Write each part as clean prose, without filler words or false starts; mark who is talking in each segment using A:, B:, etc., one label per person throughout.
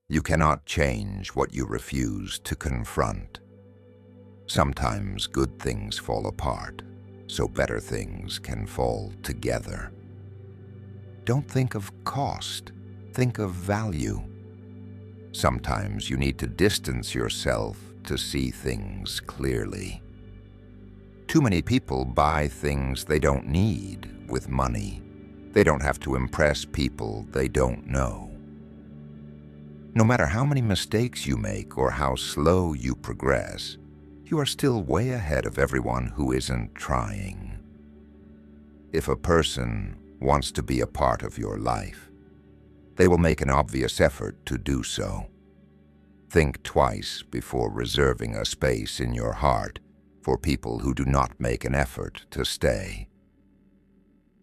A: You cannot change what you refuse to confront. Sometimes good things fall apart, so better things can fall together. Don't think of cost, think of value. Sometimes you need to distance yourself to see things clearly. Too many people buy things they don't need with money. They don't have to impress people they don't know. No matter how many mistakes you make or how slow you progress, you are still way ahead of everyone who isn't trying. If a person wants to be a part of your life, they will make an obvious effort to do so. Think twice before reserving a space in your heart for people who do not make an effort to stay.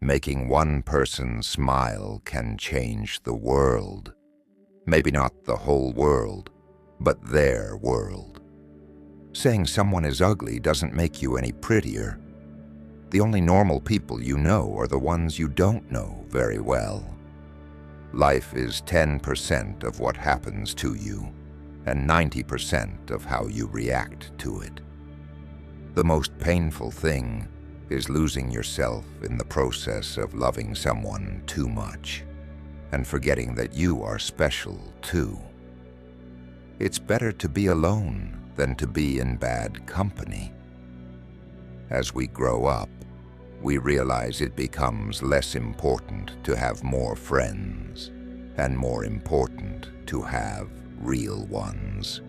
A: Making one person smile can change the world. Maybe not the whole world, but their world. Saying someone is ugly doesn't make you any prettier. The only normal people you know are the ones you don't know very well. Life is 10% of what happens to you, and 90% of how you react to it. The most painful thing is losing yourself in the process of loving someone too much and forgetting that you are special too. It's better to be alone than to be in bad company. As we grow up, we realize it becomes less important to have more friends and more important to have real ones.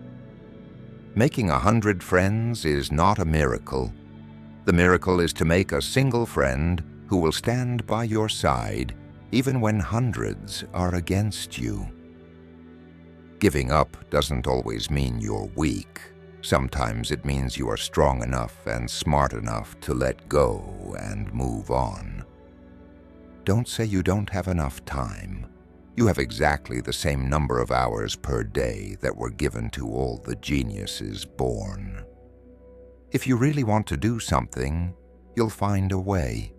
A: Making 100 friends is not a miracle. The miracle is to make a single friend who will stand by your side even when hundreds are against you. Giving up doesn't always mean you're weak. Sometimes it means you are strong enough and smart enough to let go and move on. Don't say you don't have enough time. You have exactly the same number of hours per day that were given to all the geniuses born. If you really want to do something, you'll find a way.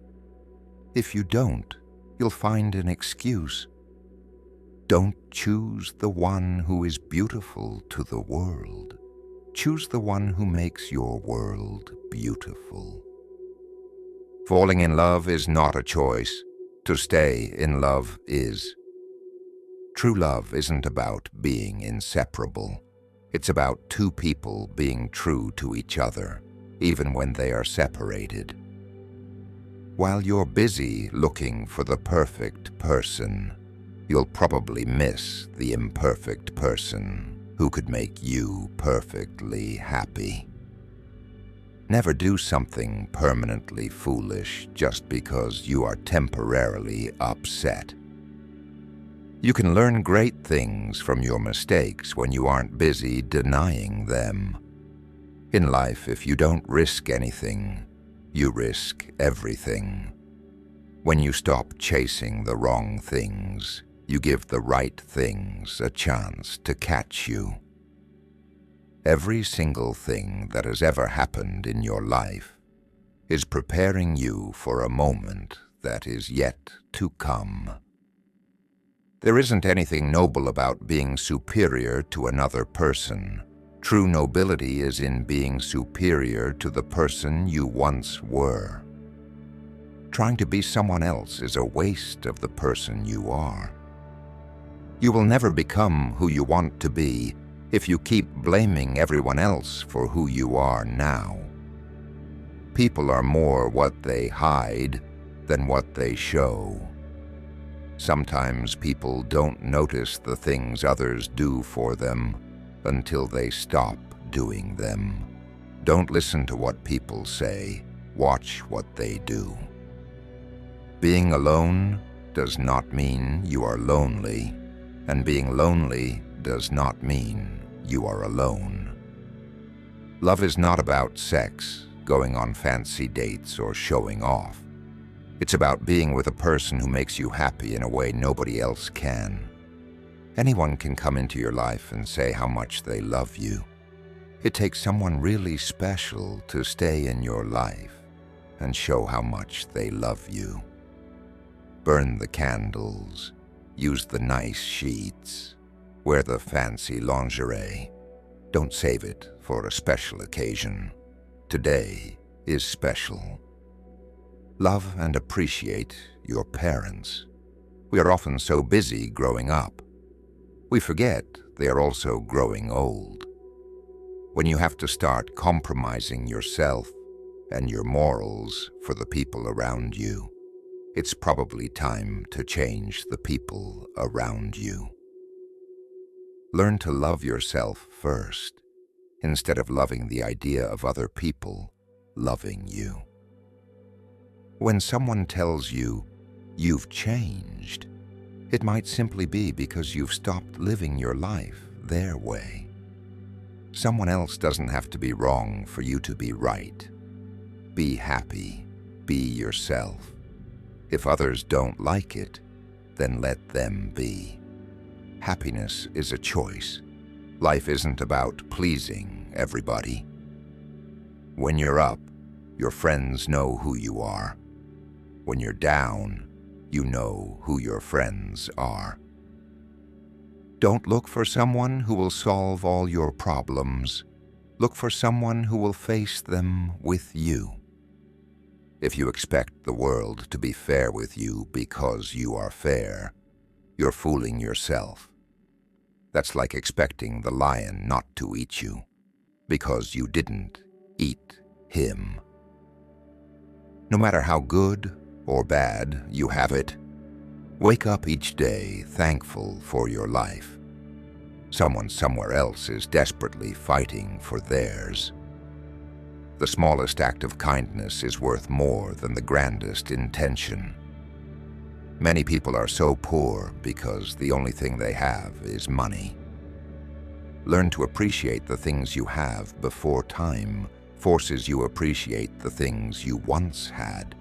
A: If you don't, you'll find an excuse. Don't choose the one who is beautiful to the world. Choose the one who makes your world beautiful. Falling in love is not a choice. To stay in love is. True love isn't about being inseparable. It's about two people being true to each other, even when they are separated. While you're busy looking for the perfect person, you'll probably miss the imperfect person who could make you perfectly happy. Never do something permanently foolish just because you are temporarily upset. You can learn great things from your mistakes when you aren't busy denying them. In life, if you don't risk anything, you risk everything. When you stop chasing the wrong things, you give the right things a chance to catch you. Every single thing that has ever happened in your life is preparing you for a moment that is yet to come. There isn't anything noble about being superior to another person. True nobility is in being superior to the person you once were. Trying to be someone else is a waste of the person you are. You will never become who you want to be if you keep blaming everyone else for who you are now. People are more what they hide than what they show. Sometimes people don't notice the things others do for them until they stop doing them. Don't listen to what people say. Watch what they do. Being alone does not mean you are lonely, and being lonely does not mean you are alone. Love is not about sex, going on fancy dates, or showing off. It's about being with a person who makes you happy in a way nobody else can. Anyone can come into your life and say how much they love you. It takes someone really special to stay in your life and show how much they love you. Burn the candles, use the nice sheets, Wear the fancy lingerie. Don't save it for a special occasion. Today is special. Love and appreciate your parents. We are often so busy growing up. We forget they are also growing old. When you have to start compromising yourself and your morals for the people around you, it's probably time to change the people around you. Learn to love yourself first, instead of loving the idea of other people loving you. When someone tells you you've changed, it might simply be because you've stopped living your life their way. Someone else doesn't have to be wrong for you to be right. Be happy. Be yourself. If others don't like it, then let them be. Happiness is a choice. Life isn't about pleasing everybody. When you're up, your friends know who you are. When you're down, you know who your friends are. Don't look for someone who will solve all your problems. Look for someone who will face them with you. If you expect the world to be fair with you because you are fair, you're fooling yourself. That's like expecting the lion not to eat you because you didn't eat him. No matter how good or bad you have it, wake up each day thankful for your life. Someone somewhere else is desperately fighting for theirs. The smallest act of kindness is worth more than the grandest intention. Many people are so poor because the only thing they have is money. Learn to appreciate the things you have before time forces you to appreciate the things you once had.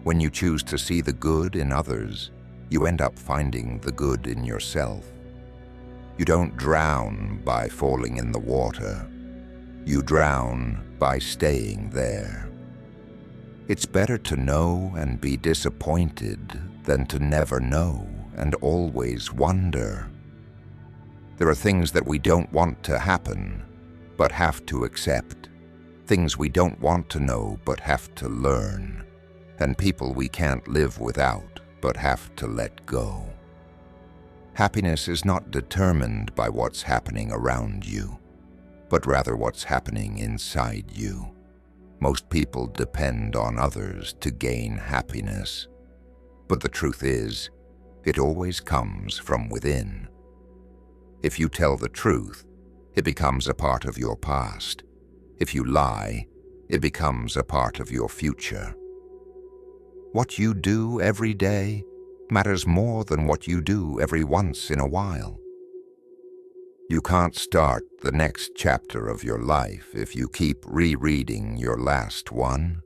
A: When you choose to see the good in others, you end up finding the good in yourself. You don't drown by falling in the water. You drown by staying there. It's better to know and be disappointed than to never know and always wonder. There are things that we don't want to happen, but have to accept. Things we don't want to know, but have to learn. And people we can't live without, but have to let go. Happiness is not determined by what's happening around you, but rather what's happening inside you. Most people depend on others to gain happiness. But the truth is, it always comes from within. If you tell the truth, it becomes a part of your past. If you lie, it becomes a part of your future. What you do every day matters more than what you do every once in a while. You can't start the next chapter of your life if you keep rereading your last one.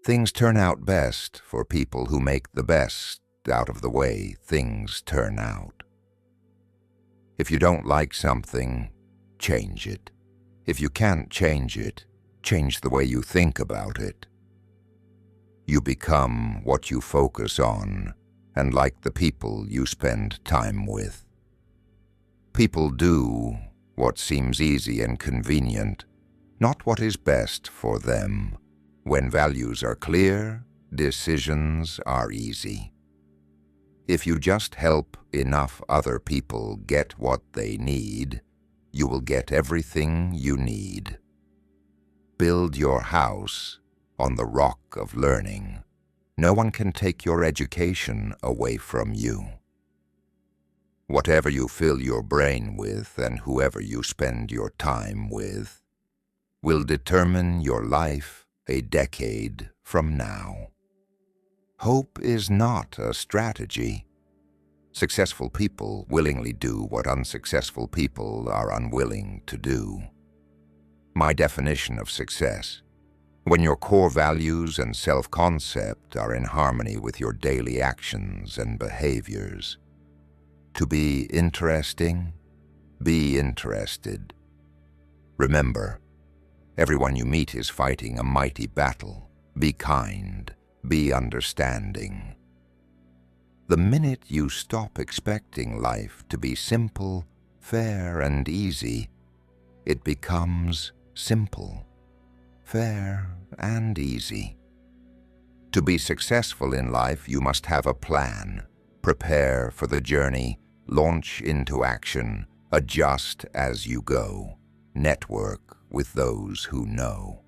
A: Things turn out best for people who make the best out of the way things turn out. If you don't like something, change it. If you can't change it, change the way you think about it. You become what you focus on, and like the people you spend time with. People do what seems easy and convenient, not what is best for them. When values are clear, decisions are easy. If you just help enough other people get what they need, you will get everything you need. Build your house on the rock of learning. No one can take your education away from you. Whatever you fill your brain with and whoever you spend your time with will determine your life a decade from now. Hope is not a strategy. Successful people willingly do what unsuccessful people are unwilling to do. My definition of success: when your core values and self-concept are in harmony with your daily actions and behaviors. To be interesting, be interested. Remember, everyone you meet is fighting a mighty battle. Be kind, be understanding. The minute you stop expecting life to be simple, fair, and easy, it becomes simple, fair, and easy. To be successful in life, you must have a plan, prepare for the journey, launch into action, adjust as you go, network with those who know.